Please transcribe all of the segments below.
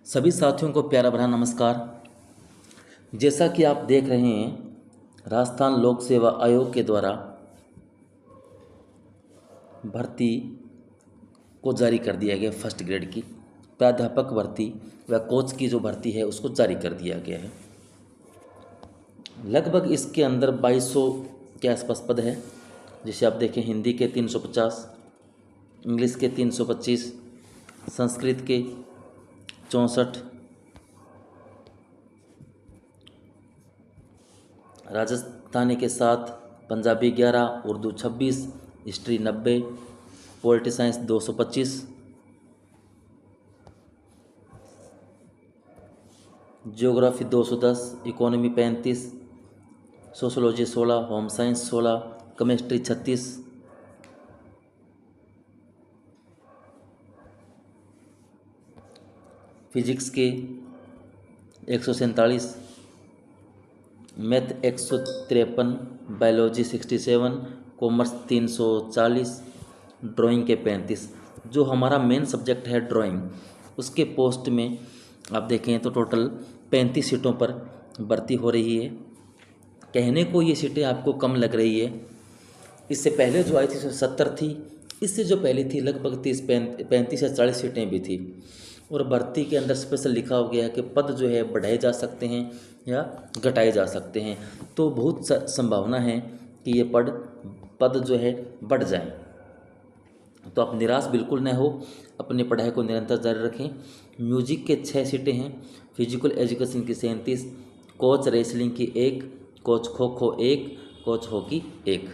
सभी साथियों को प्यारा भरा नमस्कार। जैसा कि आप देख रहे हैं, राजस्थान लोक सेवा आयोग के द्वारा भर्ती को जारी कर दिया गया। फर्स्ट ग्रेड की प्राध्यापक भर्ती व कोच की जो भर्ती है उसको जारी कर दिया गया है। लगभग इसके अंदर 2200 के आसपास पद है। जिसे आप देखें, हिंदी के 350, इंग्लिश के 325, संस्कृत के 64, राजस्थानी के 7, Punjabi 11, Urdu 26, history 90, polity science 225, geography 210, economy 35, sociology 16, home science 16, chemistry 36, physics के 147, मैथ 153, बायोलॉजी 67, कॉमर्स 340, ड्राइंग के 35। जो हमारा मेन सब्जेक्ट है ड्राइंग, उसके पोस्ट में आप देखें तो टोटल 35 सीटों पर भर्ती हो रही है। कहने को ये सीटें आपको कम लग रही है। इससे पहले जो आई थी 70 थी, इससे जो पहले थी लगभग 35 या 40 सीटें भी थी। और भर्ती के अंदर स्पेशल लिखा हो गया है कि पद जो है बढ़ाए जा सकते हैं या घटाए जा सकते हैं। तो बहुत संभावना है कि ये पद जो है बढ़ जाए। तो आप निराश बिल्कुल न हो, अपनी पढ़ाई को निरंतर जारी रखें। म्यूजिक के 6 सीटें हैं, फिजिकल एजुकेशन की 37, कोच रेसलिंग की 1, coach kho kho 1, coach hockey 1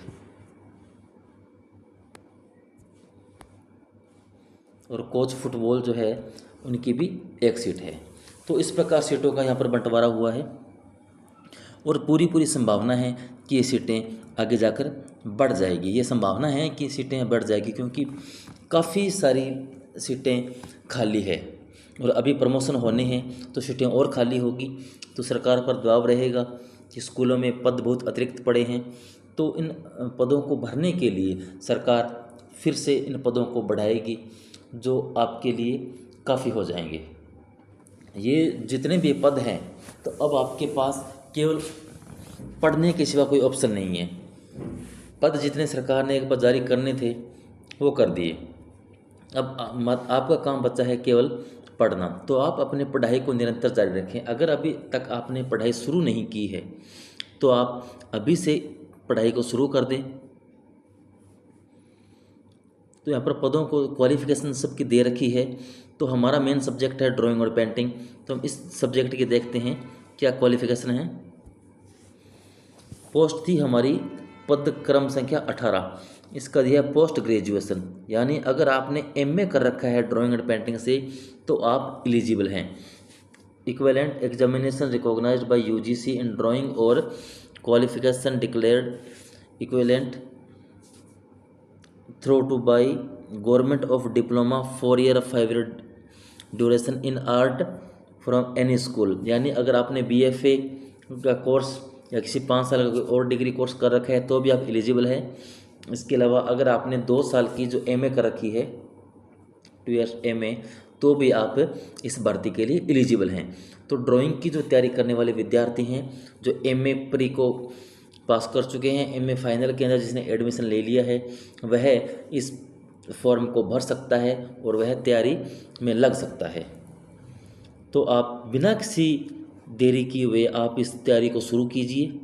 और कोच फुटबॉल जो है उनकी भी 1 सीट है। तो इस प्रकार सीटों का यहाँ पर बंटवारा हुआ है और पूरी संभावना है कि ये सीटें आगे जाकर बढ़ जाएगी। ये संभावना है कि सीटें बढ़ जाएगी क्योंकि काफ़ी सारी सीटें खाली है और अभी प्रमोशन होने हैं तो सीटें और खाली होगी। तो सरकार पर दबाव रहेगा कि स्कूलों में पद बहुत अतिरिक्त पड़े हैं, तो इन पदों को भरने के लिए सरकार फिर से इन पदों को बढ़ाएगी, जो आपके लिए काफ़ी हो जाएंगे। ये जितने भी पद हैं, तो अब आपके पास केवल पढ़ने के सिवा कोई ऑप्शन नहीं है। पद जितने सरकार ने एक बार जारी करने थे वो कर दिए। अब आपका काम बचा है केवल पढ़ना। तो आप अपने पढ़ाई को निरंतर जारी रखें। अगर अभी तक आपने पढ़ाई शुरू नहीं की है तो आप अभी से पढ़ाई को शुरू कर दें। तो यहाँ पर पदों को क्वालिफिकेशन सबकी दे रखी है। तो हमारा मेन सब्जेक्ट है ड्राइंग और पेंटिंग, तो हम इस सब्जेक्ट की देखते हैं क्या क्वालिफिकेशन है। पोस्ट थी हमारी पद क्रम संख्या 18, इसका दिया पोस्ट ग्रेजुएशन, यानी अगर आपने एमए कर रखा है ड्राइंग एंड पेंटिंग से तो आप एलिजिबल हैं। Equivalent examination recognised by UGC in drawing और qualification declared equivalent through to by government of diploma 4 year 5 year duration in art from any school. यानी अगर आपने बीएफए का कोर्स या किसी 5 साल का और डिग्री कोर्स कर रखा है तो भी आप एलिजिबल हैं। इसके अलावा अगर आपने 2 साल की जो एमए कर रखी है, 2 ईयर्स एमए, तो भी आप इस भर्ती के लिए एलिजिबल हैं। तो ड्राइंग की जो तैयारी करने वाले विद्यार्थी हैं, जो एमए प्री को पास कर चुके हैं, एमए फाइनल के अंदर जिसने एडमिशन ले लिया है, वह इस फॉर्म को भर सकता है और वह तैयारी में लग सकता है। तो आप बिना किसी देरी किए हुए आप इस तैयारी को शुरू कीजिए।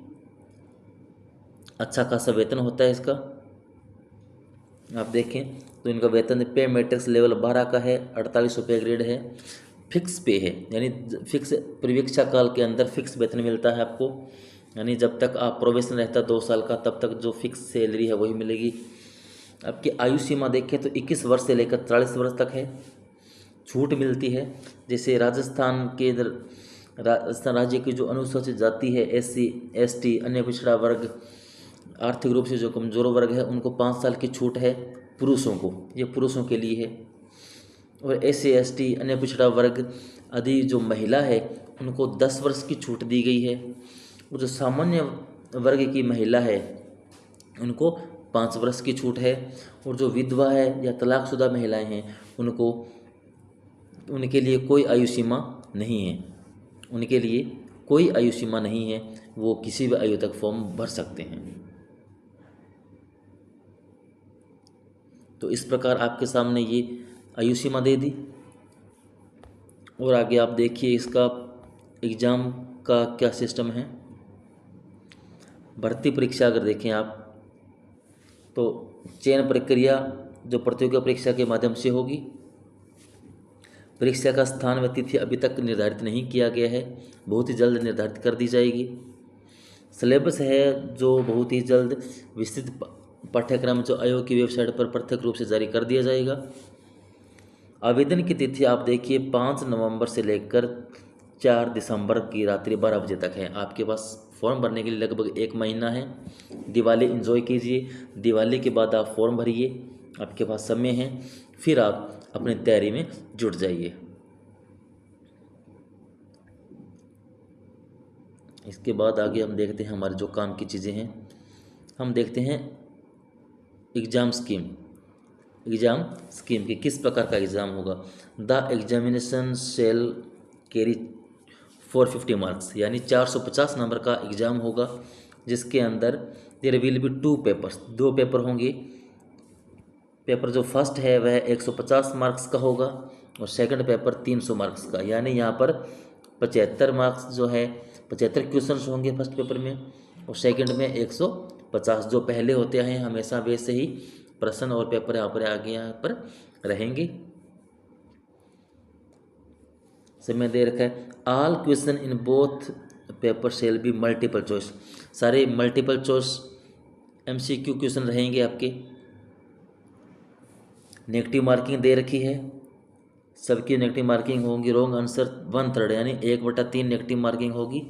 अच्छा खासा वेतन होता है इसका। आप देखें तो इनका वेतन पे मैट्रिक्स लेवल 12 का है, 48 रुपये ग्रेड है, फिक्स पे है, यानी फिक्स परीक्षा काल के अंदर फिक्स वेतन मिलता है आपको। यानी जब तक आप प्रोबेशन रहता है 2 साल का, तब तक जो फिक्स सैलरी है वही मिलेगी। आपकी आयु सीमा देखें तो 21 वर्ष से लेकर 40 वर्ष तक है। छूट मिलती है, जैसे राजस्थान राज्य की जो अनुसूचित जाति है, SC ST, अन्य पिछड़ा वर्ग, आर्थिक रूप से जो कमज़ोर वर्ग है, उनको 5 साल की छूट है पुरुषों को, ये पुरुषों के लिए है। और SC ST, अन्य पिछड़ा वर्ग आदि जो महिला है उनको 10 वर्ष की छूट दी गई है। और जो सामान्य वर्ग की महिला है उनको 5 वर्ष की छूट है। और जो विधवा है या तलाकशुदा महिलाएं हैं उनको, उनके लिए कोई आयु सीमा नहीं है, उनके लिए कोई आयु सीमा नहीं है, वो किसी भी आयु तक फॉर्म भर सकते हैं। तो इस प्रकार आपके सामने ये आयु सीमा दे दी। और आगे आप देखिए इसका एग्ज़ाम का क्या सिस्टम है। भर्ती परीक्षा अगर देखें आप तो चयन प्रक्रिया जो प्रतियोगिता परीक्षा के माध्यम से होगी। परीक्षा का स्थान व तिथि अभी तक निर्धारित नहीं किया गया है, बहुत ही जल्द निर्धारित कर दी जाएगी। सिलेबस है जो बहुत ही जल्द विस्तृत पाठ्यक्रम जो आयोग की वेबसाइट पर पृथक रूप से जारी कर दिया जाएगा। आवेदन की तिथि आप देखिए 5 नवंबर से लेकर 4 दिसंबर की रात्रि 12 बजे तक है। आपके पास फॉर्म भरने के लिए लगभग 1 महीना है। दिवाली एंजॉय कीजिए, दिवाली के बाद आप फॉर्म भरिए, आपके पास समय है, फिर आप अपनी तैयारी में जुट जाइए। इसके बाद आगे हम देखते हैं हमारे जो काम की चीज़ें हैं। हम देखते हैं एग्ज़ाम स्कीम की किस प्रकार का एग्ज़ाम होगा। The examination shall carry 450 marks, यानी 450 नंबर का एग्ज़ाम होगा, जिसके अंदर there will be 2 papers, 2 paper होंगे। पेपर जो फर्स्ट है वह 150 मार्क्स का होगा और सेकंड पेपर 300 मार्क्स का, यानी यहाँ पर 75 मार्क्स जो है 75 क्वेश्चंस होंगे फर्स्ट पेपर में और सेकंड में 150 जो पहले होते हैं हमेशा वैसे ही प्रश्न और पेपर यहाँ पर रहेंगे। समय दे रखा है। All question in both paper shall be multiple choice, सारे मल्टीपल चॉइस MCQ क्वेश्चन रहेंगे आपके। नेगेटिव मार्किंग दे रखी है, सबकी नेगेटिव मार्किंग होगी। रॉन्ग आंसर 1/3 यानी 1/3 नेगेटिव मार्किंग होगी।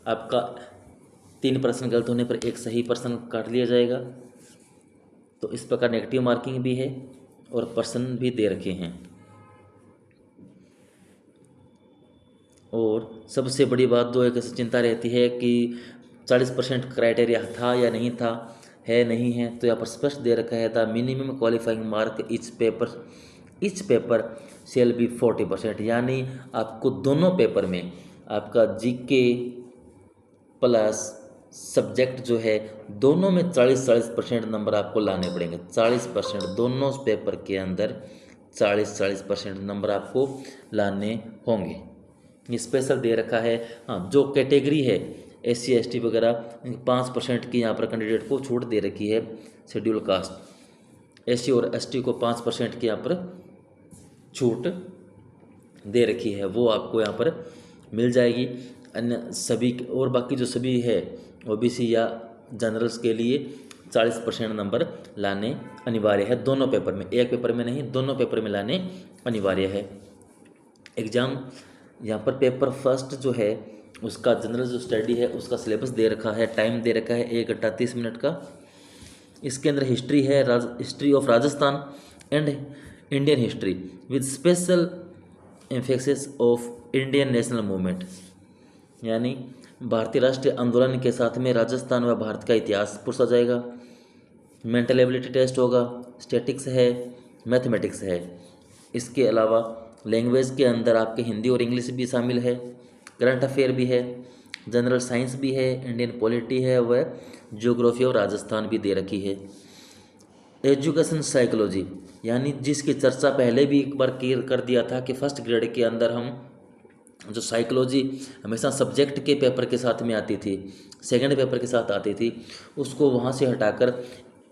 आपका 3 प्रश्न गलत होने पर 1 सही प्रश्न काट लिया जाएगा। तो इस प्रकार नेगेटिव मार्किंग भी है और प्रश्न भी दे रखे हैं। और सबसे बड़ी बात जो एक चिंता रहती है कि 40% क्राइटेरिया था या नहीं था, है नहीं है, तो यहाँ पर स्पष्ट दे रखा है the minimum qualifying mark etch paper shall be 40%, यानी आपको दोनों पेपर में आपका GK प्लस सब्जेक्ट जो है दोनों में 40% नंबर आपको लाने पड़ेंगे। 40% दोनों पेपर के अंदर 40% नंबर आपको लाने होंगे। ये स्पेशल दे रखा है। हाँ, जो कैटेगरी है SC ST वगैरह 5% की यहाँ पर कैंडिडेट को छूट दे रखी है। शेड्यूल कास्ट SC और ST को 5% की यहाँ पर छूट दे रखी है, वो आपको यहाँ पर मिल जाएगी। अन्य सभी और बाकी जो सभी है OBC या जनरल्स के लिए 40% नंबर लाने अनिवार्य है दोनों पेपर में, एक पेपर में नहीं, दोनों पेपर में लाने अनिवार्य है। एग्ज़ाम यहाँ पर पेपर फर्स्ट जो है उसका जनरल जो स्टडी है उसका सिलेबस दे रखा है, टाइम दे रखा है 1 घंटा 30 मिनट का। इसके अंदर हिस्ट्री है, history of Rajasthan and Indian history with special emphasis of Indian national movement, यानी भारतीय राष्ट्रीय आंदोलन के साथ में राजस्थान व भारत का इतिहास पूछा जाएगा। मेंटल एबिलिटी टेस्ट होगा, स्टैटिक्स है, मैथमेटिक्स है। इसके अलावा लैंग्वेज के अंदर आपके हिंदी और इंग्लिश भी शामिल है, करंट अफेयर भी है, जनरल साइंस भी है, इंडियन पॉलिटी है, वह ज्योग्राफी और राजस्थान भी दे रखी है। एजुकेशन साइकोलॉजी, यानी जिसकी चर्चा पहले भी एक बार कर दिया था कि फर्स्ट ग्रेड के अंदर हम जो साइकोलॉजी हमेशा सब्जेक्ट के पेपर के साथ में आती थी, सेकंड पेपर के साथ आती थी, उसको वहाँ से हटाकर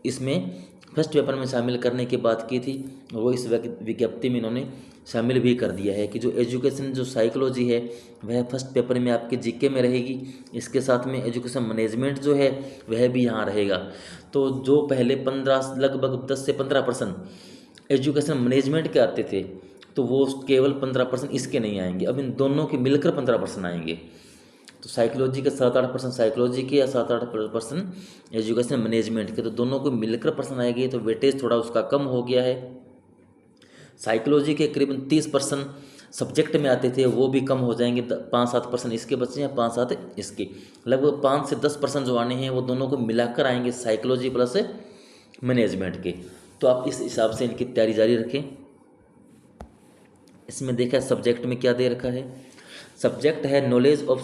इसमें फर्स्ट पेपर में शामिल करने की बात की थी। वो इस विज्ञप्ति में इन्होंने शामिल भी कर दिया है कि जो एजुकेशन जो साइकोलॉजी है वह फर्स्ट पेपर में आपके GK में रहेगी। इसके साथ में एजुकेशन मैनेजमेंट जो है वह भी यहाँ रहेगा। तो जो पहले 15 लगभग 10 से 15% एजुकेशन मैनेजमेंट के आते थे, तो वो केवल 15% इसके नहीं आएंगे, अब इन दोनों के मिलकर 15% आएंगे। तो साइकोलॉजी के 7-8% साइकोलॉजी के या 7-8% एजुकेशन मैनेजमेंट के, तो दोनों को मिलकर पर्सन आएगी, तो वेटेज थोड़ा उसका कम हो गया है। साइकोलॉजी के करीबन 30% सब्जेक्ट में आते थे, वो भी कम हो जाएंगे, 5-7% इसके बच्चे हैं, 5-7 इसके, लगभग 5 से 10% जो आने हैं वो दोनों को मिलाकर आएंगे साइकोलॉजी प्लस मैनेजमेंट के। तो आप इस हिसाब से इनकी तैयारी जारी रखें। इसमें देखा सब्जेक्ट में क्या दे रखा है। सब्जेक्ट है knowledge of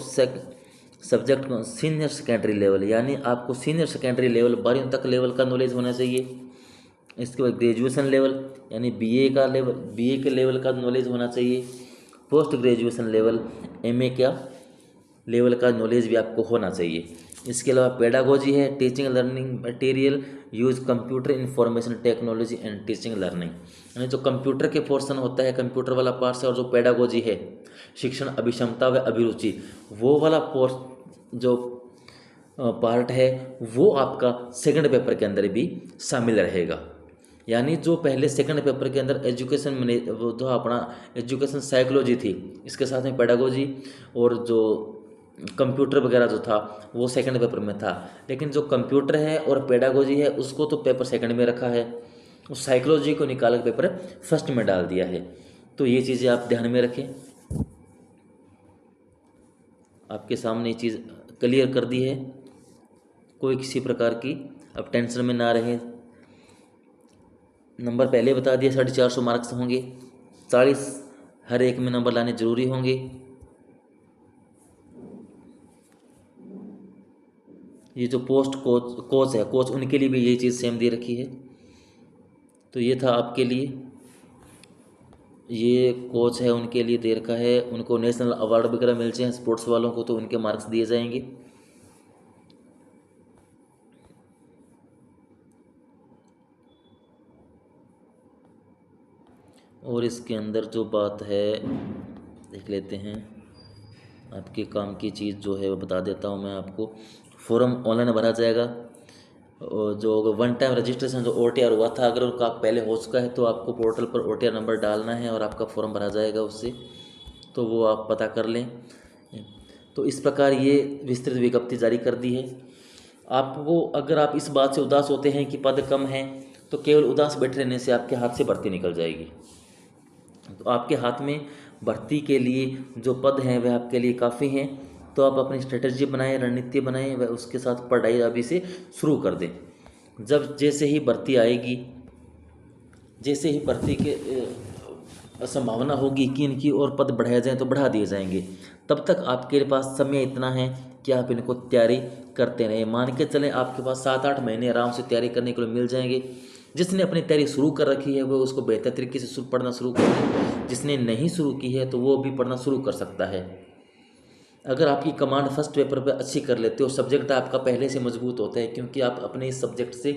subject senior secondary level, यानी आपको सीनियर सेकेंडरी लेवल 12वीं तक लेवल का नॉलेज होना चाहिए। इसके बाद ग्रेजुएशन लेवल यानी बीए का लेवल, बीए के लेवल का नॉलेज होना चाहिए। पोस्ट ग्रेजुएशन लेवल एमए का लेवल का नॉलेज भी आपको होना चाहिए। इसके अलावा पेडागोजी है, teaching learning material use computer information technology and teaching learning, यानी जो कंप्यूटर के पोर्शन होता है, कंप्यूटर वाला पार्ट है, और जो पेडागोजी है शिक्षण अभिक्षमता व अभिरुचि, वो वाला जो पार्ट है वो आपका सेकंड पेपर के अंदर भी शामिल रहेगा। यानी जो पहले सेकंड पेपर के अंदर एजुकेशन में वो जो अपना एजुकेशन साइकोलॉजी थी, इसके साथ में पेडागोजी और जो कंप्यूटर वगैरह जो था वो सेकंड पेपर में था, लेकिन जो कंप्यूटर है और पेडागोजी है उसको तो पेपर सेकंड में रखा है, उस साइकोलॉजी को निकाल कर पेपर फर्स्ट में डाल दिया है। तो ये चीज़ें आप ध्यान में रखें। आपके सामने ये चीज़ क्लियर कर दी है, कोई किसी प्रकार की अब टेंशन में ना रहे। नंबर पहले बता दिया 450 मार्क्स होंगे, 40 हर एक में नंबर लाने जरूरी होंगे। ये जो पोस्ट कोच है, कोच उनके लिए भी ये चीज़ सेम दे रखी है। तो ये था आपके लिए, ये कोच है उनके लिए दे रखा है, उनको नेशनल अवार्ड वगैरह मिलते हैं स्पोर्ट्स वालों को, तो उनके मार्क्स दिए जाएंगे। और इसके अंदर जो बात है देख लेते हैं, आपके काम की चीज़ जो है वो बता देता हूँ मैं आपको। फॉर्म ऑनलाइन भरा जाएगा, और जो वन टाइम रजिस्ट्रेशन जो OTR हुआ था, अगर उनका पहले हो चुका है तो आपको पोर्टल पर OTR नंबर डालना है और आपका फॉर्म भरा जाएगा उससे, तो वो आप पता कर लें। तो इस प्रकार ये विस्तृत विज्ञप्ति जारी कर दी है आपको। अगर आप इस बात से उदास होते हैं कि पद कम हैं, तो केवल उदास बैठे रहने से आपके हाथ से भर्ती निकल जाएगी। तो आपके हाथ में भर्ती के लिए जो पद हैं वह आपके लिए काफ़ी हैं, तो आप अपनी स्ट्रेटजी बनाएं, रणनीति बनाएं, वह उसके साथ पढ़ाई अभी से शुरू कर दें। जब जैसे ही भर्ती आएगी, जैसे ही भर्ती के संभावना होगी कि इनकी और पद बढ़ाए जाएं तो बढ़ा दिए जाएंगे, तब तक आपके पास समय इतना है कि आप इनको तैयारी करते रहें। मान के चलें आपके पास 7-8 महीने आराम से तैयारी करने के लिए मिल जाएंगे। जिसने अपनी तैयारी शुरू कर रखी है वो उसको बेहतर तरीके से पढ़ना शुरू कर दे, जिसने नहीं शुरू की है तो वो भी पढ़ना शुरू कर सकता है। अगर आपकी कमांड फर्स्ट पेपर पे अच्छी कर लेते हो, सब्जेक्ट आपका पहले से मजबूत होता है क्योंकि आप अपने इस सब्जेक्ट से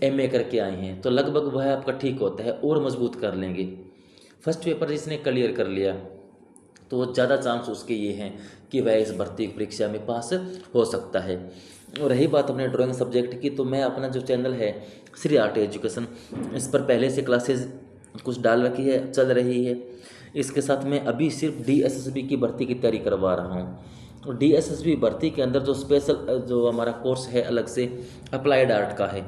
MA करके आए हैं, तो लगभग वह आपका ठीक होता है और मजबूत कर लेंगे। फर्स्ट पेपर जिसने क्लियर कर लिया तो ज़्यादा चांस उसके ये हैं कि वह इस भर्ती परीक्षा में पास हो सकता है। और रही बात अपने ड्राइंग सब्जेक्ट की, तो मैं अपना जो चैनल है श्री आर्ट एजुकेशन, इस पर पहले से क्लासेस कुछ डाल रखी है, चल रही है। इसके साथ मैं अभी सिर्फ DSSB की भर्ती की तैयारी करवा रहा हूँ। और DSSB भर्ती के अंदर जो स्पेशल जो हमारा कोर्स है अलग से अप्लाइड आर्ट का है।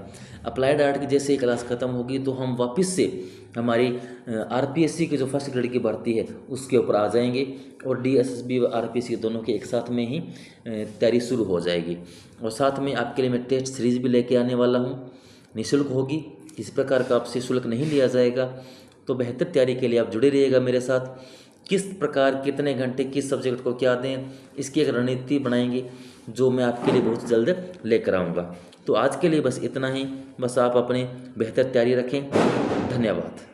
अप्लाइड आर्ट की जैसे ही क्लास ख़त्म होगी तो हम वापस से हमारी RPSC की जो फर्स्ट ग्रेड की भर्ती है उसके ऊपर आ जाएंगे, और DSSB व RPSC दोनों के एक साथ में ही तैयारी शुरू हो जाएगी। और साथ में आपके लिए मैं टेस्ट सीरीज़ भी लेके आने वाला हूँ, निःशुल्क होगी, किसी प्रकार का आपसे शुल्क नहीं लिया जाएगा। तो बेहतर तैयारी के लिए आप जुड़े रहिएगा मेरे साथ। किस प्रकार कितने घंटे किस सब्जेक्ट को क्या दें, इसकी एक रणनीति बनाएंगे जो मैं आपके लिए बहुत जल्द लेकर आऊँगा। तो आज के लिए बस इतना ही, बस आप अपने बेहतर तैयारी रखें। धन्यवाद।